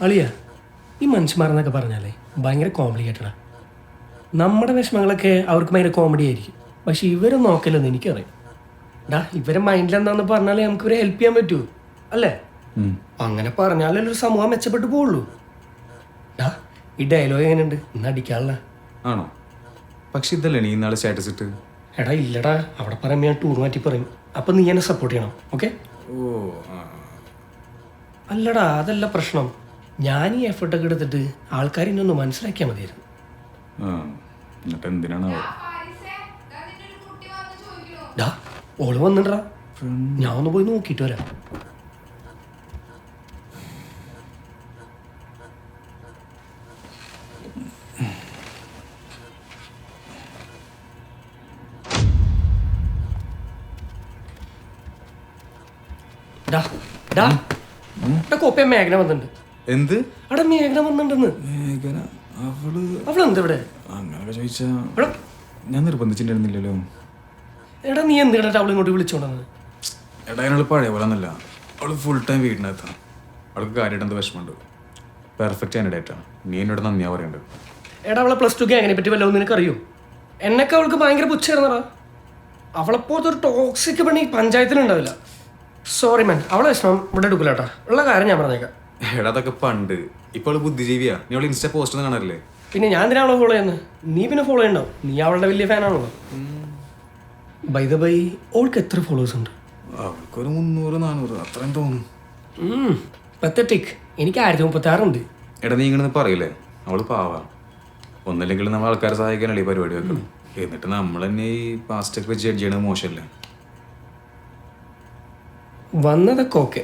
അളിയ ഈ മനുഷ്യന്മാരെന്നൊക്കെ പറഞ്ഞാലേ ഭയങ്കര കോംപ്ലിക്കേറ്റഡാണ്. നമ്മുടെ വിഷമങ്ങളൊക്കെ അവർക്ക് ഭയങ്കര കോമഡി ആയിരിക്കും, പക്ഷെ ഇവരെ നോക്കലെന്ന് എനിക്കറിയാം. ഇവരെ മൈൻഡിൽ എന്താന്ന് പറഞ്ഞാലേ നമുക്ക് ഇവരെ ഹെൽപ്പ് ചെയ്യാൻ പറ്റൂ, അല്ലേ? അങ്ങനെ പറഞ്ഞാലേ ഒരു സമൂഹം മെച്ചപ്പെട്ടു പോവുള്ളൂ. ഈ ഡയലോഗ് എങ്ങനെയുണ്ട്? ഇന്ന് അടിക്കാനുള്ള ആണോ? പക്ഷെ ഇതല്ലേ നീ ഇന്നാളെ സ്റ്റാറ്റസ് ഇട്ട്. എടാ ഇല്ലടാ, അവിടെ പറയുമ്പോൾ ഞാൻ ടൂർ മാറ്റി പറയും. അപ്പം നീ എന്നെ സപ്പോർട്ട് ചെയ്യണം, ഓക്കെ? അല്ലടാ, അതല്ല പ്രശ്നം. ഞാൻ ഈ എഫേർട്ടൊക്കെ എടുത്തിട്ട് ആൾക്കാർ ഇന്നൊന്ന് മനസ്സിലാക്കിയാൽ മതിയായിരുന്നു. എന്നിട്ട് എന്തിനാണ് ഓള് വന്നിട്ടാ, ഞാൻ ഒന്ന് പോയി നോക്കിയിട്ട് വരാം. കോപ്പ മേഘന വന്നിട്ടുണ്ട്. എന്ത്? അവിടെ മേഘന വന്നിട്ടുണ്ടെന്ന്. അവളെന്താ ഇവിടെ? അങ്ങനെ ചോദിച്ചാ ഞാൻ നിർബന്ധിച്ചിട്ടുണ്ടായിരുന്നില്ലല്ലോ. എടാ നീ എന്തിനാ അവളെ ഇങ്ങോട്ട് വിളിച്ചോണ്ടെന്ന്? എടാ അതിനവള് പഴയ പോലെ ഒന്നല്ല. അവള് ഫുൾ ടൈം വീടിനകത്താണ്. അവൾക്ക് കാര്യമായിട്ട് എന്ത് വിഷമമുണ്ട്. പെർഫെക്റ്റ് കാൻഡിഡേറ്റാണ്. നീ എന്നോട് നന്ദിയാ പറയണ്ടത്. എടാ അവളെ +2 ഗ്യാങ്ങിനെ പറ്റി വല്ലതും നിനക്കറിയോ? എന്നൊക്കെ അവൾക്ക് ഭയങ്കര പുച്ഛായിരുന്നടാ. അവളെപ്പോലത്തെ ഒരു ടോക്സിക് പണി പഞ്ചായത്തിലുണ്ടാവില്ല. സോറി മാൻ, അവളെ വിഷമം ഇവിടെ എടുക്കില്ലാട്ടാ. ഉള്ള കാര്യം ഞാൻ പറഞ്ഞേക്കാം. എടാ അതൊക്കെ പണ്ട്. ഇപ്പോൾ അവള് ബുദ്ധിജീവിയാ. നീ അവളെ ഇൻസ്റ്റ പോസ്റ്റ് ഒന്നും കാണാറില്ലേ? പിന്നെ ഞാൻ എന്തിനാ അവളെ ഫോളോ ചെയ്യുന്നത്? നീ പിന്നെ ഫോളോ ചെയ്യണ്ടാവും. നീ അവളുടെ വലിയ ഫാനാണല്ലോ. ബൈ ദ ബൈ, ഓൾക്ക് എത്ര ഫോളോവേഴ്സ് ഉണ്ട്? അവൾക്കൊരു 300-400 അത്രയും തോന്നുന്നു. പത്തറ്റിക്. എനിക്ക് 1036 ഉണ്ട്. എടാ നീ ഇങ്ങനെ പറയില്ലേ, അവള് പാവാ. ഒന്നല്ലെങ്കിൽ നമ്മൾ ആൾക്കാരെ സഹായിക്കാനല്ലേ ഈ പരിപാടി വെക്കണം. എന്നിട്ട് നമ്മൾ തന്നെ ഈ പാസ്റ്റൊക്കെ വെച്ച് ജഡ്ജ് ചെയ്യണത് മോശമല്ലേ? വന്നതൊക്കെ ഓക്കെ,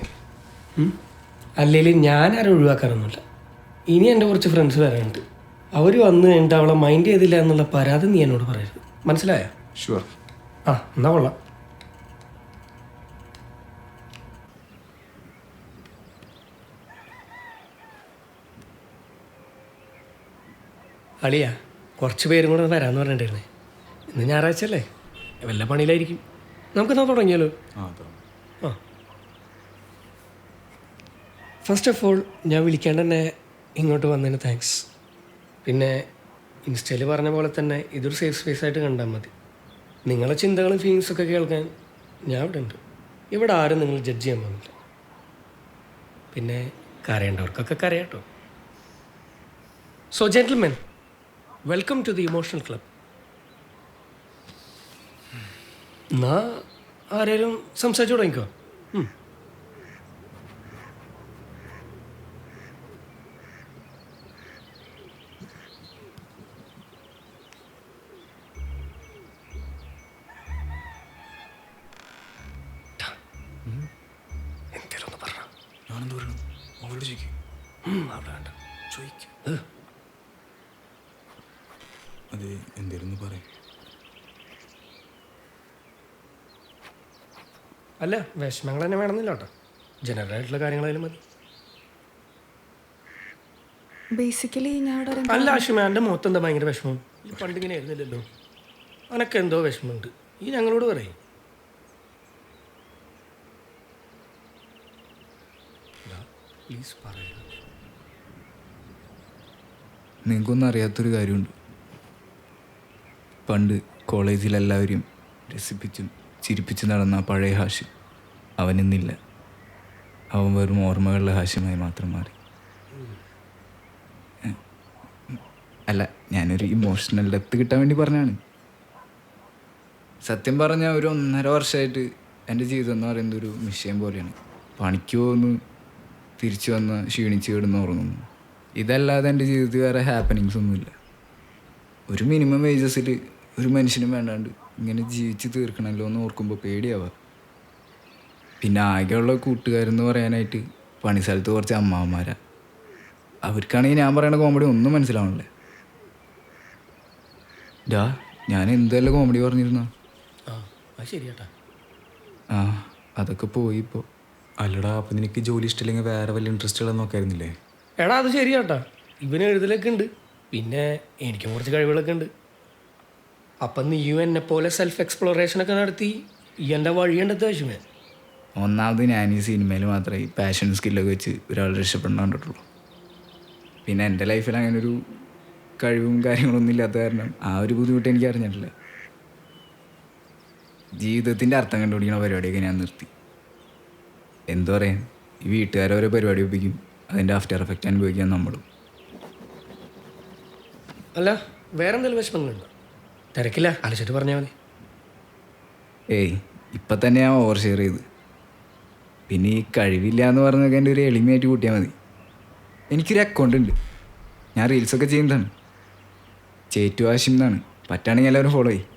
അല്ലെങ്കിൽ ഞാൻ ആരും ഒഴിവാക്കാറൊന്നുമില്ല. ഇനി എൻ്റെ കുറച്ച് ഫ്രണ്ട്സ് വരാനുണ്ട്. അവർ വന്ന് കഴിഞ്ഞിട്ട് അവളെ മൈൻഡ് ചെയ്തില്ല എന്നുള്ള പരാതി നീ എന്നോട് പറയരുത്, മനസ്സിലായോ? ഷുവർ. എന്നാ കൊള്ളാം. അളിയാ, കുറച്ച് പേരും കൂടെ വരാമെന്ന് പറഞ്ഞിട്ടുണ്ടായിരുന്നേ. ഇന്ന് ഞായറാഴ്ച അല്ലേ, വല്ല പണിയിലായിരിക്കും. നമുക്കെന്നാ തുടങ്ങിയാലോ? ഫസ്റ്റ് ഓഫ് ഓൾ ഞാൻ വിളിക്കാണ്ട് തന്നെ ഇങ്ങോട്ട് വന്നതിന് താങ്ക്സ്. പിന്നെ ഇൻസ്റ്റയിൽ പറഞ്ഞ പോലെ തന്നെ ഇതൊരു സേഫ് സ്പേസ് ആയിട്ട് കണ്ടാൽ മതി. നിങ്ങളെ ചിന്തകളും ഫീലിങ്സൊക്കെ കേൾക്കാൻ ഞാൻ ഇവിടെ ഉണ്ട്. ഇവിടെ ആരും നിങ്ങൾ ജഡ്ജ് ചെയ്യാൻ പോകുന്നില്ല. പിന്നെ കരയേണ്ടവർക്കൊക്കെ കരയാട്ടോ. So gentlemen, welcome to the emotional club. എന്നാ ആരേലും സംസാരിച്ചു തുടങ്ങിക്കോ. എന്തേലൊന്ന് പറഞ്ഞ ഞാനെന്ത് പറയണം? അവളോട് ചോദിക്കും. അവിടെ വേണ്ട, ചോദിക്കും. അതെ, എന്തേലും പറയും. അല്ല, വിഷമങ്ങൾ തന്നെ വേണമെന്നില്ല കേട്ടോ. ജനറൽ ആയിട്ടുള്ള കാര്യങ്ങളായാലും മതി. ബേസിക്കലി ഞാൻ അല്ല ആഷിമ, എൻ്റെ മുഖത്ത് എന്താ ഭയങ്കര വിഷമം? ഈ പണ്ടിങ്ങനെ ആയിരുന്നില്ലല്ലോ. അനക്ക് എന്തോ വിഷമമുണ്ട്. ഈ ഞങ്ങളോട് പറയും. പ്ലീസ് പറയൂ. നിങ്ങൾക്കൊന്നും അറിയാത്തൊരു കാര്യമുണ്ട്. പണ്ട് കോളേജിലെല്ലാവരും രസിപ്പിച്ചും ചിരിപ്പിച്ച് നടന്ന പഴയ ഹാഷിം അവനിന്നില്ല. അവൻ വെറും ഓർമ്മകളുടെ ഹാഷ്യമായി മാത്രം മാറി. അല്ല, ഞാനൊരു ഇമോഷണൽ ഡെപ്ത് കിട്ടാൻ വേണ്ടി പറഞ്ഞാണ്. സത്യം പറഞ്ഞാൽ ഒരു 1.5 വർഷമായിട്ട് എൻ്റെ ജീവിതം എന്ന് പറയുന്നത് ഒരു മിഷയം പോലെയാണ്. പണിക്ക് പോകുന്നു, തിരിച്ചു വന്ന് ക്ഷീണിച്ച് കിടന്ന് ഉറങ്ങുന്നു. ഇതല്ലാതെ എൻ്റെ ജീവിതത്തിൽ വേറെ ഹാപ്പനിങ്സ് ഒന്നുമില്ല. ഒരു മിനിമം വേജസിൽ ഒരു മനുഷ്യനും വേണ്ടാണ്ട് ഇങ്ങനെ ജീവിച്ച് തീർക്കണമല്ലോ എന്ന് ഓർക്കുമ്പോൾ പേടിയാവുക. പിന്നെ ആകെയുള്ള കൂട്ടുകാരെന്ന് പറയാനായിട്ട് പണി സ്ഥലത്ത് കുറച്ച് അമ്മാവന്മാരാ. അവർക്കാണെങ്കിൽ ഞാൻ പറയണ കോമഡി ഒന്നും മനസ്സിലാവണില്ല. ഞാൻ എന്തെല്ലാം കോമഡി പറഞ്ഞിരുന്ന അതൊക്കെ പോയി ഇപ്പോൾ. അല്ലടാ, അപ്പം നിനക്ക് ജോലി ഇഷ്ടമില്ലെങ്കിൽ വേറെ വല്ല ഇൻട്രസ്റ്റുകളൊന്നും നോക്കായിരുന്നില്ലേ? എടാ അത് ശരിയാട്ടാ. ഇവന് എഴുതലൊക്കെ ഉണ്ട്, പിന്നെ എനിക്കും കുറച്ച് കഴിവുകളൊക്കെ ഉണ്ട്. അപ്പം നീയും എന്നെ പോലെ സെൽഫ് എക്സ്പ്ലോറേഷനൊക്കെ നടത്തി ഈ എൻ്റെ വഴിയുണ്ടെത്ത ആവശ്യമേ. ഒന്നാമത് ഞാൻ ഈ സിനിമയിൽ മാത്രമേ പാഷൻ സ്കില്ലൊക്കെ വെച്ച് ഒരാൾ രക്ഷപ്പെടാൻ കണ്ടിട്ടുള്ളൂ. പിന്നെ എൻ്റെ ലൈഫിൽ അങ്ങനെ ഒരു കഴിവും കാര്യങ്ങളൊന്നും ഇല്ലാത്ത കാരണം ആ ഒരു ബുദ്ധിമുട്ട് എനിക്ക് അറിഞ്ഞിട്ടില്ല. ജീവിതത്തിൻ്റെ അർത്ഥം കണ്ടുപിടിക്കുന്ന പരിപാടിയൊക്കെ ഞാൻ നിർത്തി. എന്താ പറയാൻ, ഈ വീട്ടുകാരെ ഓരോ പരിപാടി ഒപ്പിക്കും, അതിൻ്റെ ആഫ്റ്റർ എഫക്റ്റ് അനുഭവിക്കാൻ നമ്മളും. അല്ല, വേറെ എന്തെങ്കിലും വിഷമങ്ങളുണ്ടോ? തിരക്കില്ല, അലച്ചിട്ട് പറഞ്ഞാൽ മതി. ഏയ് ഇപ്പം തന്നെ ഞാൻ ഓവർ ഷെയർ ചെയ്ത്. പിന്നെ ഈ കഴിവില്ല എന്ന് പറഞ്ഞൊക്കെ എൻ്റെ ഒരു എളിമയായിട്ട് കൂട്ടിയാൽ മതി. എനിക്കൊരു അക്കൗണ്ട് ഉണ്ട്, ഞാൻ റീൽസൊക്കെ ചെയ്യുന്നതാണ്. ചേറ്റു ആശിം എന്നാണ്, പറ്റുകയാണെങ്കിൽ എല്ലാവരും ഫോളോ ചെയ്യും.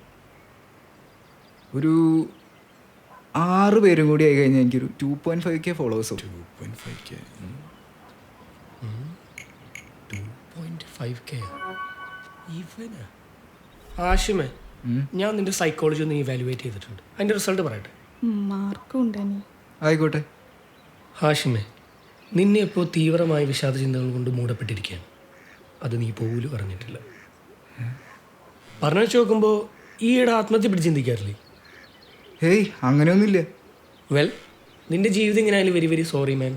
ഒരു 6 പേരും കൂടി ആയി കഴിഞ്ഞാൽ എനിക്കൊരു 2.5K ഫോളോവേഴ്സ്. 2.5K. 2.5K ഇവനാ? ആഷിമേ, ഞാൻ നിന്റെ സൈക്കോളജി ഒന്ന് ഇവാലുവേറ്റ് ചെയ്തിട്ടുണ്ട്. അതിൻ്റെ റിസൾട്ട് പറയട്ടെ. മാർക്കും ഉണ്ടെനി. ആയിക്കോട്ടെ. ഹാഷിമേ, നിന്നെ ഇപ്പോൾ തീവ്രമായ വിഷാദ ചിന്തകൾ കൊണ്ട് മൂടപ്പെട്ടിരിക്കുകയാണ്. അത് നീ പോലും പറഞ്ഞിട്ടില്ല. പറഞ്ഞു വെച്ച് നോക്കുമ്പോൾ ഈയിടെ ആത്മഹത്യ പിടിച്ച് ചിന്തിക്കാറില്ലേ? ഹേയ് അങ്ങനെയൊന്നുമില്ല. വെൽ, നിന്റെ ജീവിതം ഇങ്ങനെ ആയാലും very very sorry man,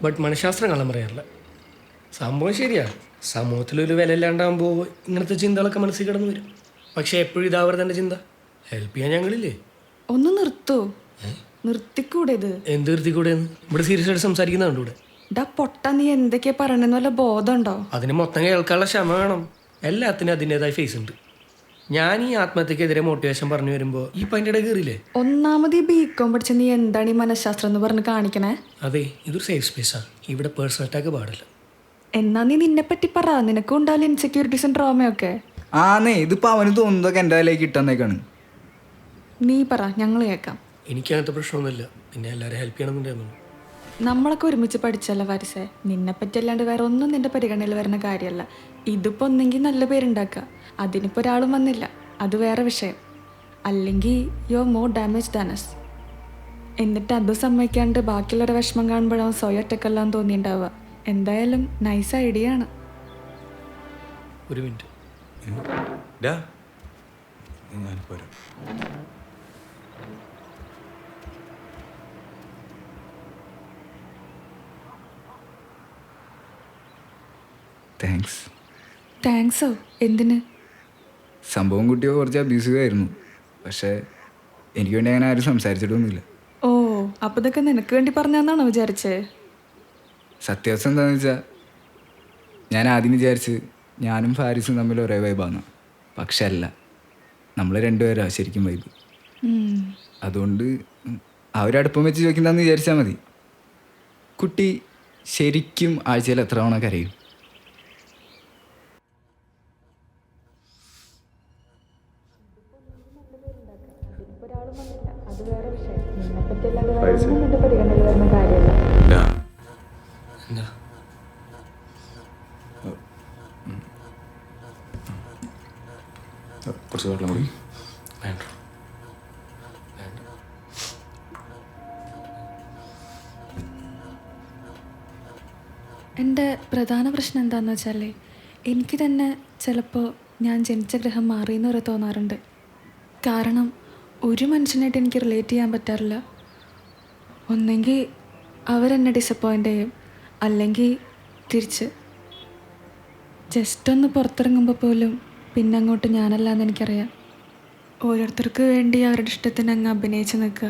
but മനഃശാസ്ത്രം കള്ളം പറയാറില്ല. സംഭവം ശരിയാ, സമൂഹത്തിലൊരു വില ഇല്ലാണ്ടാകുമ്പോൾ ഇങ്ങനത്തെ ചിന്തകളൊക്കെ മനസ്സിൽ കിടന്നു വരും. പക്ഷേ എപ്പോഴും ഇതാവർ തന്നെ ചിന്ത. ഹെൽപ്പ് ചെയ്യാൻ ഞങ്ങളില്ലേ? ഒന്ന് നിർത്തോ, നിർത്തിക്കൂടെ ഇത്? എന്ത് നിർത്തിക്കൂടെയെന്ന്? ഇവിടെ സീരിയസ് ആയിട്ട് സംസാരിക്കുന്ന കണ്ടൂടെ? ഡാ പൊട്ട, നീ എന്തൊക്കെയാ പറയണെന്ന് വല്ല ബോധമുണ്ടോ? അതിന് മൊത്തം കേൾക്കാനുള്ള ക്ഷമ വേണം. എല്ലാത്തിനും അതിൻ്റെതായ ഫേസ് ഉണ്ട്. ഞാൻ ഈ ആത്മഹത്യക്കെതിരെ മോട്ടിവേഷൻ പറഞ്ഞു വരുമ്പോൾ ഈ പൈൻ്റെ ഇടയിൽ കയറിയില്ലേ? ഒന്നാമത് ഈ ബികോം പഠിച്ച നീ എന്താണ് ഈ മനഃശാസ്ത്രം എന്ന് പറഞ്ഞ് കാണിക്കണേ? അതെ, ഇതൊരു സേഫ് സ്പേസാണ്. ഇവിടെ പേഴ്സണൽ അറ്റാക്ക് പാടില്ല. എന്നാ നീ നിന്നെ പറ്റി പറ, നിനക്കും ഉണ്ടാവില്ല ഇൻസെക്യൂരിറ്റീസും ഡ്രോമയൊക്കെ. ആന്നേ, ഇതിപ്പോൾ അവന് തോന്നുന്നതൊക്കെ എൻ്റെ അതിലേക്ക് ഇട്ടെന്നേക്കാണ്. നീ പറ, ഞങ്ങൾ കേൾക്കാം. എനിക്ക് അങ്ങനത്തെ പ്രശ്നമൊന്നുമില്ല. പിന്നെ എല്ലാവരും ഹെൽപ്പ് ചെയ്യണമെന്നുണ്ടായിരുന്നു. നമ്മളൊക്കെ ഒരുമിച്ച് പഠിച്ചല്ല വാരിസേ. നിന്നെ പറ്റി അല്ലാണ്ട് വേറെ ഒന്നും നിന്റെ പരിഗണനയിൽ വരുന്ന കാര്യമല്ല. ഇതിപ്പോൾ ഒന്നെങ്കിൽ നല്ല പേരുണ്ടാക്കുക, അതിനിപ്പോൾ ഒരാളും വന്നില്ല, അത് വേറെ വിഷയം. അല്ലെങ്കിൽ you are more damage than us. എന്നിട്ട് അത് സമ്മതിക്കാണ്ട് ബാക്കിയുള്ളവരുടെ വിഷമം കാണുമ്പോഴാവും സ്വയം ഒറ്റക്കെല്ലാം തോന്നിയിട്ടുണ്ടാവുക. എന്തായാലും നൈസ് ഐഡിയ ആണ്. ഒരു മിനിറ്റ്. ഞാൻ പോരാ. താങ്ക്സ്. താങ്ക്സോ? എന്തിന്? സംഭവം കുട്ടിയോ കുറച്ച് അബ്യൂസീവ് ആയിരുന്നു, പക്ഷേ എനിക്ക് വേണ്ടി അങ്ങനെ ആരും സംസാരിച്ചിട്ടൊന്നുമില്ല. ഓ, അപ്പോൾ ഇതൊക്കെ നിനക്ക് വേണ്ടി പറഞ്ഞാന്നാണോ വിചാരിച്ചേ? സത്യാവസ്ഥ എന്താണെന്ന് വെച്ചാൽ, ഞാൻ ആദ്യം വിചാരിച്ച് ഞാനും ഫാരിസും തമ്മിൽ ഒരേ വൈബാണ്. പക്ഷെ അല്ല, നമ്മൾ രണ്ടുപേരാ ശരിക്കും വൈബ്. അതുകൊണ്ട് ആ ഒരു അടുപ്പം വെച്ച് ചോദിക്കുന്നതെന്ന് വിചാരിച്ചാൽ മതി. കുട്ടി ശരിക്കും ആഴ്ചയിൽ എത്ര തവണ കരയും? എന്താ? കുറച്ച് വെള്ളം കൂടി. വേണ്ട. എൻ്റെ പ്രധാന പ്രശ്നം എന്താണെന്ന് വെച്ചാൽ, എനിക്ക് തന്നെ ചിലപ്പോൾ ഞാൻ ജനിച്ച ഗ്രഹം മാറിയെന്ന് വരെ തോന്നാറുണ്ട്. കാരണം ഒരു മനുഷ്യനായിട്ട് എനിക്ക് റിലേറ്റ് ചെയ്യാൻ പറ്റാറില്ല. ഒന്നെങ്കിൽ അവരെന്നെ ഡിസപ്പോയിൻ്റ് ചെയ്യും, അല്ലെങ്കിൽ തിരിച്ച്. ജസ്റ്റ് ഒന്ന് പുറത്തിറങ്ങുമ്പോൾ പോലും പിന്നെ അങ്ങോട്ട് ഞാനല്ല എന്ന് എനിക്കറിയാം. ഓരോരുത്തർക്ക് വേണ്ടി അവരുടെ ഇഷ്ടത്തിന് അങ്ങ് അഭിനയിച്ച് നിൽക്കുക.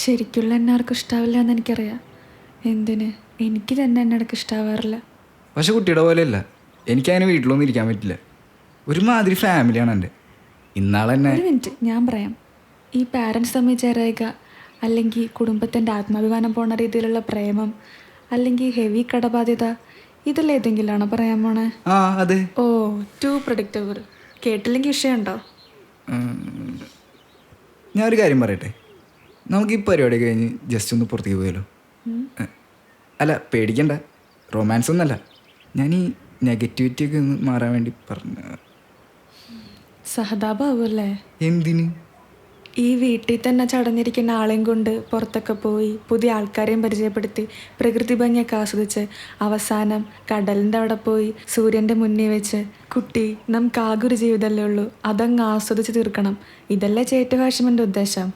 ശരിക്കുള്ള എന്നെ ആർക്കും ഇഷ്ടാവില്ല എന്ന് എനിക്കറിയാം. എന്തിന്, എനിക്ക് തന്നെ എന്നെ ഇടയ്ക്ക് ഇഷ്ടാവാറില്ല. പക്ഷെ കുട്ടിയുടെ പോലെയല്ല, എനിക്കതിന് വീട്ടിലൊന്നും ഇരിക്കാൻ പറ്റില്ല. ഒരുമാതിരി ഫാമിലിയാണ് എൻ്റെ. ഇന്നാളെന്നെ ഒരു മിനിറ്റ്, ഞാൻ പറയാം. ഈ പാരൻസ് തമ്മിൽ ചേരായിക, അല്ലെങ്കിൽ കുടുംബത്തിൻ്റെ ആത്മാഭിമാനം പോണ രീതിയിലുള്ള പ്രേമം, അല്ലെങ്കിൽ ഹെവി കടബാധ്യത, ഇതിലേതെങ്കിലാണോ പറയാൻ പോണേ? ആ അതെ. ഓ, ടു പ്രഡിക്റ്റബിൾ. കേട്ടില്ലെങ്കിൽ വിഷയമുണ്ടോ? ഞാനൊരു കാര്യം പറയട്ടെ, നമുക്ക് ഈ പരിപാടി കഴിഞ്ഞ് ജസ്റ്റ് ഒന്ന് പുറത്തേക്ക് പോയാലോ? അല്ല പേടിക്കണ്ട, റൊമാൻസ് ഒന്നല്ല, ഞാൻ ഈ നെഗറ്റിവിറ്റി ഒക്കെ ഒന്ന് മാറാൻ വേണ്ടി പറഞ്ഞ. സഹതാപാവല്ലേ? എന്തിന്? ഈ വീട്ടിൽ തന്നെ ചടഞ്ഞിരിക്കുന്ന ആളെയും കൊണ്ട് പുറത്തൊക്കെ പോയി പുതിയ ആൾക്കാരെയും പരിചയപ്പെടുത്തി പ്രകൃതി ഭംഗിയൊക്കെ ആസ്വദിച്ച് അവസാനം കടലിൻ്റെ അവിടെ പോയി സൂര്യൻ്റെ മുന്നിൽ വെച്ച് കുട്ടി നമുക്ക് ആകെ ഒരു ജീവിതമല്ലേ ഉള്ളൂ, അതങ്ങ് ആസ്വദിച്ച് തീർക്കണം. ഇതല്ലേ ചേറ്റു ഹാഷിമിൻ്റെ ഉദ്ദേശം?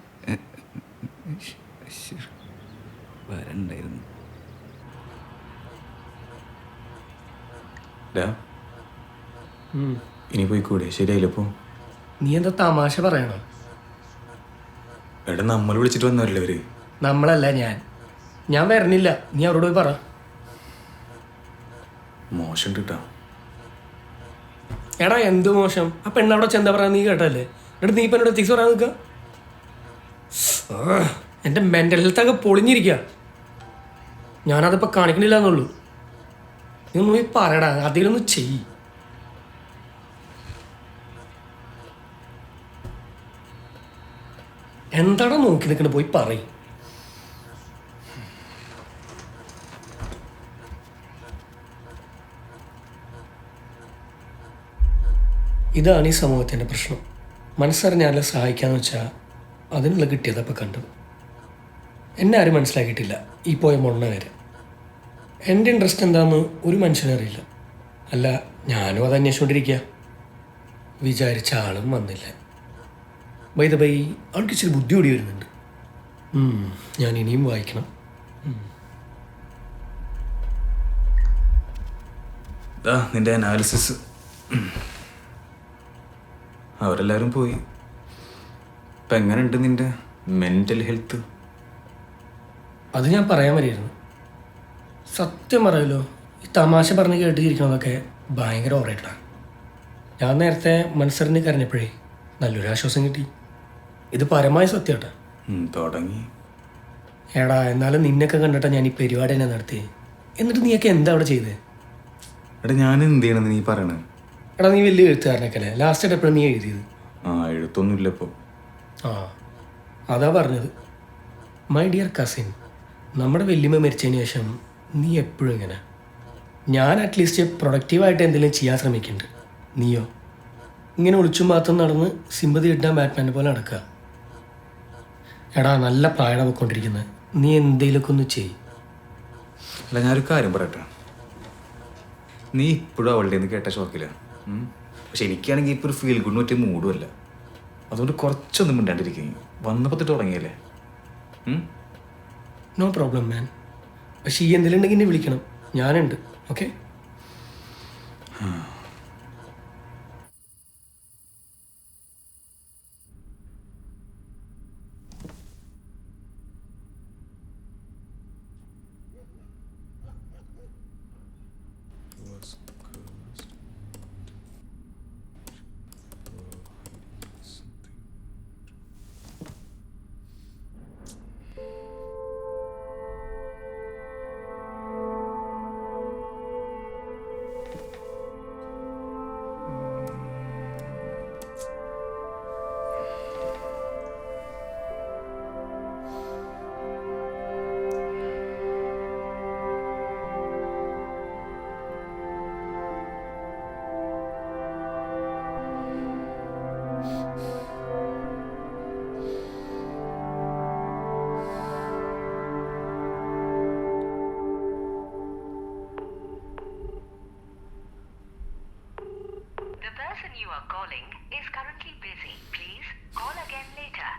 വരണ്ടായിരുന്നു. ഡാ ഇനി പോയിക്കൂടെ? ശരിയായില്ല ഇപ്പോൾ. നീ എന്താ തമാശ പറയണോ? എടാ നമ്മൾ വിളിച്ചിട്ട് വന്നവരല്ലേ അവര്. നമ്മളല്ല, ഞാൻ വരണില്ല. നീ അവരോട് പോയി പറ. മോശം കിട്ടാ. എടാ എന്ത് മോശം? ആ പെണ്ണവിടെ ചെന്താ പറയാ നീ കേട്ടല്ലേ? എടാ നീ ഇപ്പം എന്നോട് എത്തിക്സ് പറയാൻ നിൽക്കുക. എൻ്റെ മെൻ്റൽ ഹെൽത്തൊക്കെ പൊളിഞ്ഞിരിക്കുക. ഞാനതിപ്പോൾ കാണിക്കണില്ല എന്നുള്ളൂ. നീ ഒന്ന് പോയി പറയടാ, അതിലൊന്ന് ചെയ്യ്. എന്താടാ നോക്കി നിൽക്കണ? പോയി പറയും. ഇതാണ് ഈ സമൂഹത്തിൻ്റെ പ്രശ്നം. മനസ്സറിഞ്ഞാലും സഹായിക്കാന്ന് വെച്ചാൽ അതിനുള്ള കിട്ടിയതപ്പോൾ കണ്ടത്. എന്നെ ആരും മനസ്സിലാക്കിയിട്ടില്ല ഈ പോയ മൊണ്ണ വരെ. എൻ്റെ ഇൻട്രസ്റ്റ് എന്താണെന്ന് ഒരു മനുഷ്യനും അറിയില്ല. അല്ല, ഞാനും അത് അന്വേഷിച്ചുകൊണ്ടിരിക്കുക. വിചാരിച്ച ആളും വന്നില്ല. ബൈ ദ ബൈ, ആൾക്ക് ഇച്ചിരി ബുദ്ധി കൂടി വരുന്നുണ്ട്. ഞാൻ ഇനിയും വായിക്കണം. നിന്റെ അനാലിസിസ്. അവരെല്ലാവരും പോയി. ഇപ്പം എങ്ങനെയുണ്ട് നിന്റെ മെൻ്റൽ ഹെൽത്ത്? അത് ഞാൻ പറയാൻ വരികയായിരുന്നു. സത്യം പറയല്ലോ, ഈ തമാശ പറഞ്ഞ് കേട്ടിരിക്കണതൊക്കെ ഭയങ്കര ഓവറായിട്ടാണ്. ഞാൻ നേരത്തെ മനസ്സറിഞ്ഞ് കരഞ്ഞപ്പോഴേ നല്ലൊരു ആശ്വാസം കിട്ടി. ഇത് പരമായ സത്യം കേട്ടാ. തുടങ്ങി. എടാ, എന്നാലും നിന്നൊക്കെ കണ്ടിട്ടാ ഞാൻ ഈ പരിപാടി തന്നെ നടത്തി. എന്നിട്ട് നീയൊക്കെ എന്താ അവിടെ ചെയ്തേ? എടാ ഞാൻ എന്ത് ചെയ്യണമെന്ന് നീ പറയണേ? എടാ നീ വലിയ എഴുത്തുകാരനൊക്കെ അല്ലേ? ലാസ്റ്റ് എപ്പോഴും നീ എഴുതിയത്? എഴുത്തൊന്നുമില്ല ഇപ്പോൾ. അതാ പറഞ്ഞത്. മൈ ഡിയർ കസിൻ, നമ്മുടെ വല്യമ്മ മരിച്ചതിന് ശേഷം നീ എപ്പോഴും ഇങ്ങനെ. ഞാൻ അറ്റ്ലീസ്റ്റ് പ്രൊഡക്റ്റീവായിട്ട് എന്തെങ്കിലും ചെയ്യാൻ ശ്രമിക്കുന്നുണ്ട്. നീയോ ഇങ്ങനെ ഒളിച്ചും മാത്രം നടന്ന് സിമ്പതി കിട്ടാൻ ബാറ്റ്മാനെ പോലെ നടക്കുക. എടാ, നല്ല പ്രായം പോയിക്കൊണ്ടിരിക്കുന്നത്. നീ എന്തെങ്കിലുമൊക്കെ ഒന്ന് ചെയ്യും. അല്ല, ഞാനൊരു കാര്യം പറയട്ടെ. നീ ഇപ്പോഴും അവളുടെ നിന്ന് കേട്ട ഷോക്കില്ല. പക്ഷെ എനിക്കാണെങ്കിൽ ഇപ്പോൾ ഒരു ഫീൽ ഗുഡ് പറ്റിയ മൂടുമല്ല. അതുകൊണ്ട് കുറച്ചൊന്നും മിണ്ടാണ്ടിരിക്കും. വന്നപ്പോൾ തൊട്ട് തുടങ്ങിയല്ലേ. നോ പ്രോബ്ലം മാൻ. പക്ഷേ ഈ എന്തെങ്കിലും ഉണ്ടെങ്കിൽ എന്നെ വിളിക്കണം, ഞാനുണ്ട്. Okay? The person you are calling is currently busy. Please call again later.